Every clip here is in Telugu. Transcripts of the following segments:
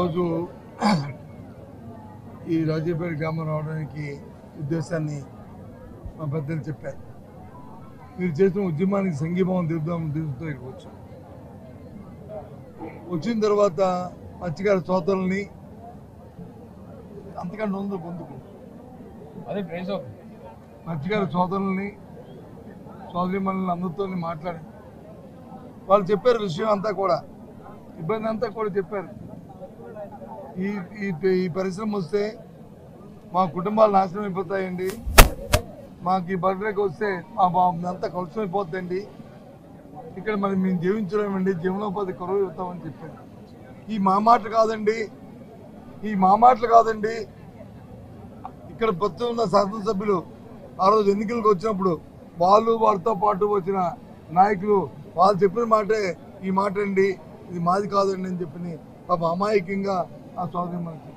ఈరోజు ఈ రాజీపేట గ్రామం రావడానికి ఉద్దేశాన్ని మా పెద్దలు చెప్పారు. మీరు చేసిన ఉద్యమానికి సంఘీభావం తెలుపుతూ ఇక్కడికి వచ్చాం. వచ్చిన తర్వాత మత్స్యకార సోదరుల్ని అంతకంటే ఉందో పొందుకు మత్స్యకార సోదరుల్ని సోదరిమణులని అందరితో మాట్లాడి వాళ్ళు చెప్పారు విషయం అంతా కూడా, ఇబ్బంది అంతా కూడా చెప్పారు. ఈ పరిశ్రమ వస్తే మా కుటుంబాలు నాశనం అయిపోతాయండి, మాకు ఈ బర్రెకి వస్తే మా అంతా కలుషం అయిపోతుందండి, ఇక్కడ మరి మేము జీవించలేమండి, జీవనోపాధి కరువు అవుతామని చెప్పారు. ఈ మా మాటలు కాదండి, ఇక్కడ ప్రస్తుతం ఉన్న శాసనసభ్యులు ఆ రోజు ఎన్నికలకు వచ్చినప్పుడు వాళ్ళతో పాటు వచ్చిన నాయకులు వాళ్ళు చెప్పిన మాటే ఈ మాట అండి, ఇది మాది కాదండి అని చెప్పి పాప అమాయకంగా ఆ సోదరి మనకి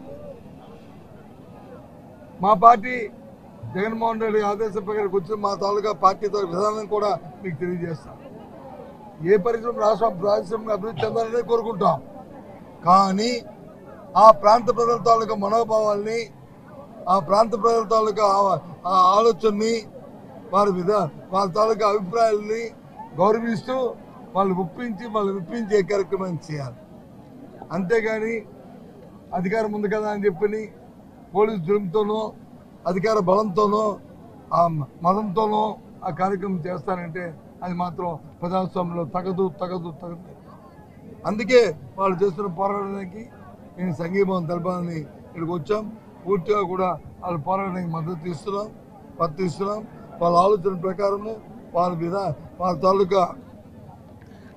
మా పార్టీ జగన్మోహన్ రెడ్డి ఆదేశం ప్రకారం వచ్చిన మా తాలూకా పార్టీతో విధానం కూడా మీకు తెలియజేస్తాం. ఏ పరిశ్రమ రాష్ట్రం అభివృద్ధి చెందాలని కోరుకుంటాం, కానీ ఆ ప్రాంత ప్రజల తాలూకా మనోభావాల్ని, ఆ ప్రాంత ప్రజల తాలూకా ఆలోచనని, వాళ్ళ తాలూకా అభిప్రాయాలని గౌరవిస్తూ వాళ్ళు విప్పించే కార్యక్రమం చేయాలి. అంతేగాని అధికారం ఉంది కదా అని చెప్పని పోలీసు జులుంతోనో అధికార బలంతోనో ఆ మతంతోనో ఆ కార్యక్రమం చేస్తారంటే అది మాత్రం ప్రజాస్వామ్యంలో తగదు. అందుకే వాళ్ళు చేస్తున్న పోరాటానికి నేను సంఘీభావం తెలపాలని ఇక్కడికి వచ్చాం. పూర్తిగా కూడా వాళ్ళ పోరాటానికి మద్దతు ఇస్తున్నాం. వాళ్ళ ఆలోచన ప్రకారము వాళ్ళ తాలూకా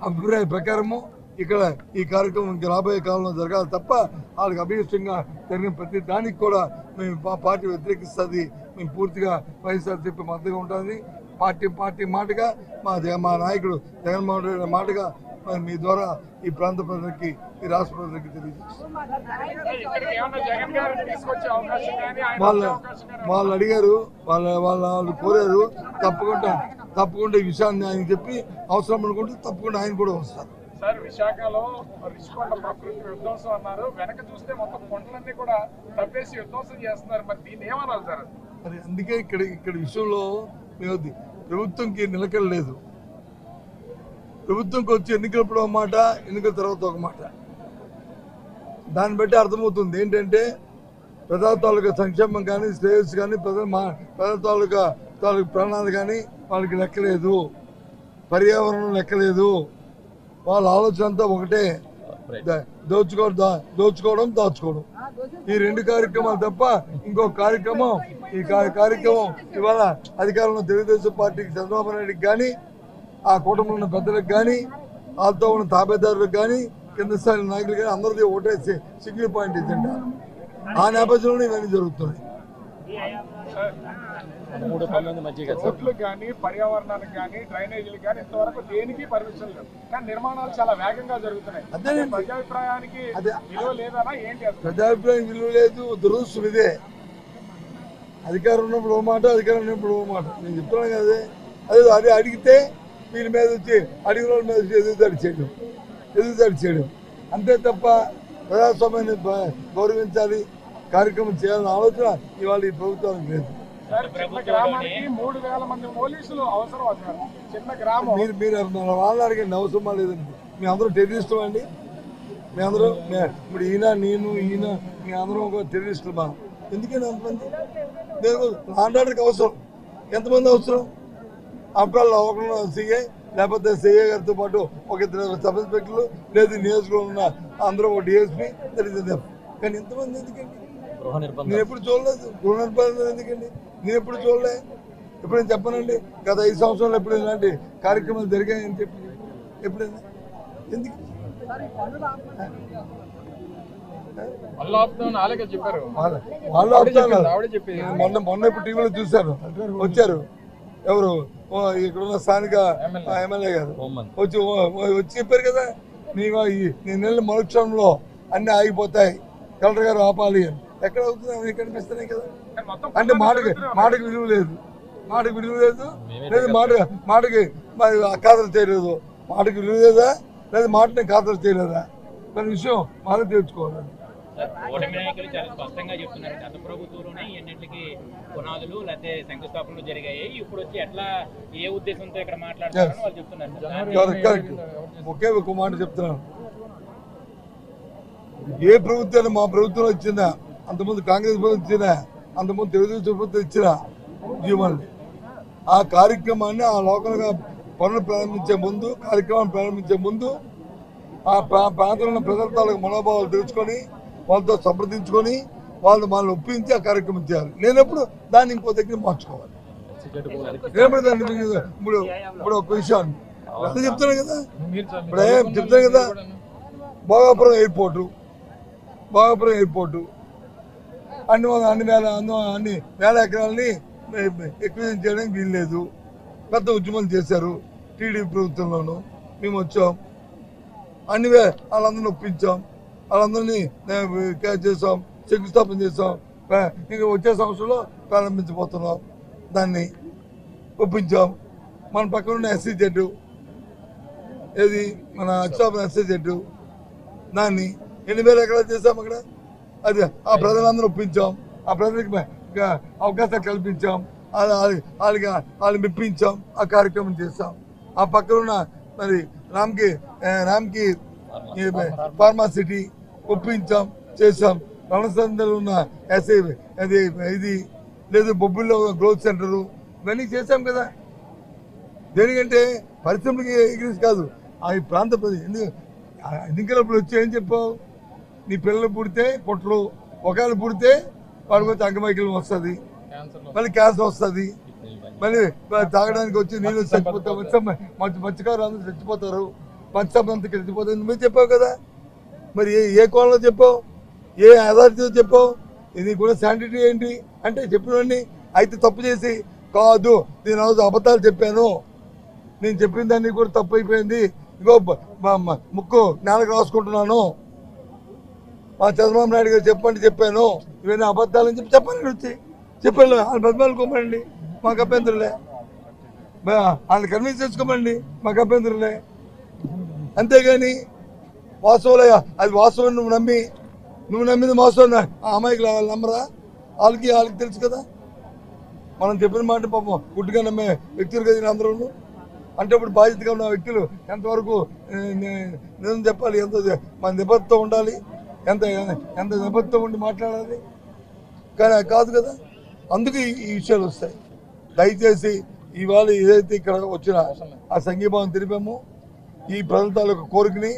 అభిప్రాయ ప్రకారము ఇక్కడ ఈ కార్యక్రమం రాబోయే కాలంలో జరగాలి తప్ప వాళ్ళకి అభిష్టంగా జరిగిన ప్రతి దానికి కూడా మేము పార్టీ వ్యతిరేకిస్తుంది. మేము పూర్తిగా వైఎస్ఆర్సీపీ మద్దతుగా ఉంటుంది. పార్టీ మాటగా మా నాయకుడు జగన్మోహన్ రెడ్డి మాటగా మీ ద్వారా ఈ ప్రాంత ప్రజలకి, ఈ రాష్ట్ర ప్రజలకి తెలియజేస్తాం. వాళ్ళు అడిగారు, వాళ్ళు కోరారు. తప్పకుండా ఈ విషయాన్ని ఆయన చెప్పి అవసరం అనుకుంటే తప్పకుండా ఆయన కూడా వస్తారు. సార్, విశాఖలో రిషికొండ ప్రకృతి విధ్వంసం అన్నారు, వెనక చూస్తే మొత్తం కొండలన్నీ కూడా తప్పేసి విధ్వంసం చేస్తున్నారు. మరి దీన్ని ఏమన్నారు సార్? మరి అందుకే ఇక్కడ విషయంలో ప్రభుత్వంకి నిలకడ లేదు. ప్రభుత్వంకి వచ్చి ఎన్నికలప్పుడు ఒక మాట, ఎన్నికల తర్వాత ఒక మాట. దాన్ని బట్టి అర్థమవుతుంది ఏంటంటే ప్రజా తాలూకా సంక్షేమం కానీ, శ్రేయస్సు కానీ, ప్రజల తాలూకా ప్రాణాలు కానీ వాళ్ళకి లెక్కలేదు, పర్యావరణం లెక్కలేదు. వాళ్ళ ఆలోచన అంతా ఒకటే, దోచుకోవడం దాచుకోవడం. ఈ రెండు కార్యక్రమాలు తప్ప ఇంకో కార్యక్రమం ఈ కార్యక్రమం ఇవాళ అధికారంలో తెలుగుదేశం పార్టీకి చంద్రబాబు నాయుడికి కానీ, ఆ కూటమిలో ఉన్న పెద్దలకు కానీ, వాళ్ళతో ఉన్న తాబేదారులకు కానీ, కింద స్థాయి నాయకులు కానీ అందరిది ఒకటే సింగిల్ పాయింట్ ఎజెండా. ఆ నేపథ్యంలో ఇవన్నీ జరుగుతున్నాయి. రోడ్లు కానీ, పర్యావరణానికి కానీ, డ్రైనేజీలు కానీ ఇంతవరకు దేనికి పర్మిషన్ లేదు, కానీ నిర్మాణాలు చాలా వేగంగా జరుగుతున్నాయి. అదే ప్రజాభిప్రాయానికి విలువ లేదనా ఏంటి? ప్రజాభిప్రాయం విలువ లేదు, దురదృష్టం ఇదే. అధికారం ఉన్నప్పుడు ఓ మాట, అధికారం ఉన్నప్పుడు ఓ మాట. నేను చెప్తున్నాను కదా, అదే అడిగితే వీళ్ళ మీద వచ్చి అడిగిన వాళ్ళ మీద వచ్చి ఎదురుదాడి చేయడం అంతే తప్ప ప్రజాస్వామ్యాన్ని గౌరవించాలి, కార్యక్రమం చేయాలన్న ఆలోచన ఇవాళ ఈ ప్రభుత్వానికి లేదు. మీరు వాళ్ళని అడిగండి, అవసరమా లేదండి. మీ అందరూ టెర్రరిస్టులు అండి, మీ అందరూ ఇప్పుడు ఈయన మీ అందరం ఒక టెర్రరిస్టులు. మా ఎందుకండి అంతమంది? లాండాడికి అవసరం ఎంతమంది అవసరం? అప్పుడు ఒకరు సీఏ, లేకపోతే సీఏ గారితో పాటు ఒక ఇద్దరు సబ్ ఇన్స్పెక్టర్లు, లేదు నియోజకవర్గంలో ఉన్న అందరూ ఒక డిఎస్పీ, తెలియదు. కానీ ఎంతమంది ఎందుకండి? నేను ఎప్పుడు చూడలేదు. గృహ నిర్బంధం ఎందుకండి? నేను ఎప్పుడు చూడలే. ఎప్పుడైనా చెప్పనండి గత 5 సంవత్సరాలు ఎప్పుడు ఇలాంటి కార్యక్రమాలు జరిగాయని చెప్పి ఎప్పుడైనా ఎందుకు? వాళ్ళు మొన్న ఇప్పుడు టీవీలో చూశారు, వచ్చారు. ఎవరు ఇక్కడున్న స్థానిక ఎమ్మెల్యే గారు వచ్చి చెప్పారు కదా, నేను నెల మరుక్షణంలో అన్ని ఆగిపోతాయి, కలెక్టర్ గారు ఆపాలి అని. ఎక్కడ అవుతుంది? కనిపిస్తున్నాయి కదా. అంటే మాటకి విలువ లేదు, లేదు మాటకి ఖాతరు చేయలేదు. మాటకి విలువ లేదా, లేదా మాటని ఖాతరు చేయలేదా? దాని విషయం మాకు తెలుసుకోవాలి. కూటమి నాయకులు చాలా స్పష్టంగా చెప్తున్నారు, గత ప్రభుత్వంలోనే ఎన్నింటికి పునాదులు లేకపోతే శంకుస్థాపనలు జరిగాయి, ఇప్పుడు వచ్చి ఎట్లా ఏ ఉద్దేశంతో ఇక్కడ మాట్లాడుతున్నారని వాళ్ళు చెప్తున్నారు. ఒకే ఒక మాట చెప్తున్నాను, ఏ ప్రభుత్వాన్ని మా ప్రభుత్వం ఇచ్చిందా, అంతకుముందు కాంగ్రెస్ ప్రభుత్వం ఇచ్చిందా, అంతకుముందు తెలుగుదేశం ప్రభుత్వం ఇచ్చిన జీవనాలు ఆ కార్యక్రమాన్ని ఆ లోకల్గా పనులు ప్రారంభించే ముందు కార్యక్రమాన్ని ప్రారంభించే ముందు ఆ ప్రాంతంలో ఉన్న ప్రజల తాలూకు మనోభావాలు తెలుసుకొని వాళ్ళతో సంప్రదించుకొని వాళ్ళని ఒప్పించి ఆ కార్యక్రమం చేయాలి. లేనప్పుడు దాన్ని ఇంకో దగ్గర మార్చుకోవాలి. లేనప్పుడు దాన్ని ఇప్పుడు ఒక విషయాన్ని అదే చెప్తున్నాను కదా, ఇప్పుడు చెప్తాను కదా, భోగాపురం ఎయిర్పోర్టు అన్ని వేల ఎకరాలని ఎక్విజిషన్ చేయడానికి వీల్లేదు. పెద్ద ఉద్యమం చేశారు టీడీపీ ప్రభుత్వంలోనూ. మేము వచ్చాం, వాళ్ళందరినీ ఒప్పించాం, వాళ్ళందరినీ క్యాచ్ చేసాం, శంకుస్థాపన చేసాం. ఇంకా వచ్చే సంవత్సరంలో ప్రారంభించబోతున్నాం. దాన్ని ఒప్పించాం. మన పక్కన ఉన్న ఎస్సీ జెడ్ ఏది మన అచ్చాపురం ఎస్సీ జెడ్ దాన్ని 8,000 ఎకరాలు చేసాం. అక్కడ అది ఆ ప్రజలందరూ ఒప్పించాం, ఆ ప్రజలకి అవకాశాలు కల్పించాం, వాళ్ళని మెప్పించాం, ఆ కార్యక్రమం చేస్తాం. ఆ పక్కన ఉన్న మరి రామ్కి ఫార్మాసిటీ ఒప్పించాం, చేసాం. రణసందలో ఉన్న ఎస్ఐ ఇది లేదు, బొబ్బుల్లో గ్రోత్ సెంటరు, ఇవన్నీ చేసాం కదా. దేనికంటే పరిశ్రమలకి ఎగ్రీస్ కాదు, ఆ ప్రాంత ఎన్నికలప్పుడు వచ్చి ఏం చెప్పావు, నీ పిల్లలు పుడితే పుట్టరు, ఒకవేళ పుడితే వాడికి వచ్చి అంగమైకల్యం వస్తుంది, మళ్ళీ క్యాన్సర్ వస్తుంది, మళ్ళీ తాగడానికి వచ్చి నీళ్ళు చచ్చిపోతాం, మత్స్యకారులు అందరూ చచ్చిపోతారు, మత్స్యమంతా చచ్చిపోతుంది. నువ్వే చెప్పావు కదా. మరి ఏ కోణంలో చెప్పావు, ఏ అథారిటీతో చెప్పావు, ఇది కూడా శానిటీ ఏంటి అంటే చెప్పినవన్నీ. అయితే తప్పు చేసి కాదు, నేను రోజు అబద్ధాలు చెప్పాను, నేను చెప్పిన దాన్ని కూడా తప్పు అయిపోయింది, ఇగో ముక్కు నేలకు రాసుకుంటున్నాను, మా చంద్రబాబు నాయుడు గారు చెప్పాను, ఇవన్నీ అబద్ధాలు అని చెప్పండి, వచ్చి చెప్పాను. వాళ్ళు బతిమాలుకోమండి, మాకు అభ్యంతరులే, వాళ్ళని కన్విన్స్ చేసుకోమండి, మాకు అభ్యంతరులే. అంతేగాని వాస్తవులే, అది వాస్తవం నువ్వు నమ్మింది వాస్తవం, ఆ అమ్మాయికి వాళ్ళు నమ్మరా? వాళ్ళకి తెలుసు కదా. మనం చెప్పిన మాట పాపం గుడ్డుగా నమ్మే వ్యక్తులు కదా అందరూ. అంటే ఇప్పుడు బాధ్యతగా ఉన్న వ్యక్తులు ఎంతవరకు నిజం చెప్పాలి, ఎంత మన నిబద్ధత ఉండాలి, ఎంత నిబద్ధత ఉండి మాట్లాడాలి, కానీ కాదు కదా. అందుకే ఈ విషయాలు వస్తాయి. దయచేసి ఇవాళ ఏదైతే ఇక్కడ వచ్చిన ఆ సంఘీభావం తెలిపామో, ఈ ప్రజల తాలూకు కోరికని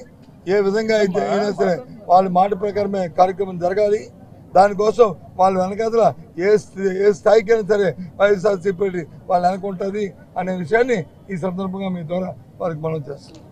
ఏ విధంగా అయితే అయినా సరే వాళ్ళ మాట ప్రకారమే కార్యక్రమం జరగాలి. దానికోసం వాళ్ళు వెనకాతల ఏ స్థాయికి అయినా సరే వైఎస్ఆర్సీపీ వాళ్ళు వెనకుంటుంది అనే విషయాన్ని ఈ సందర్భంగా మీ ద్వారా వారికి మనం చేస్తాం.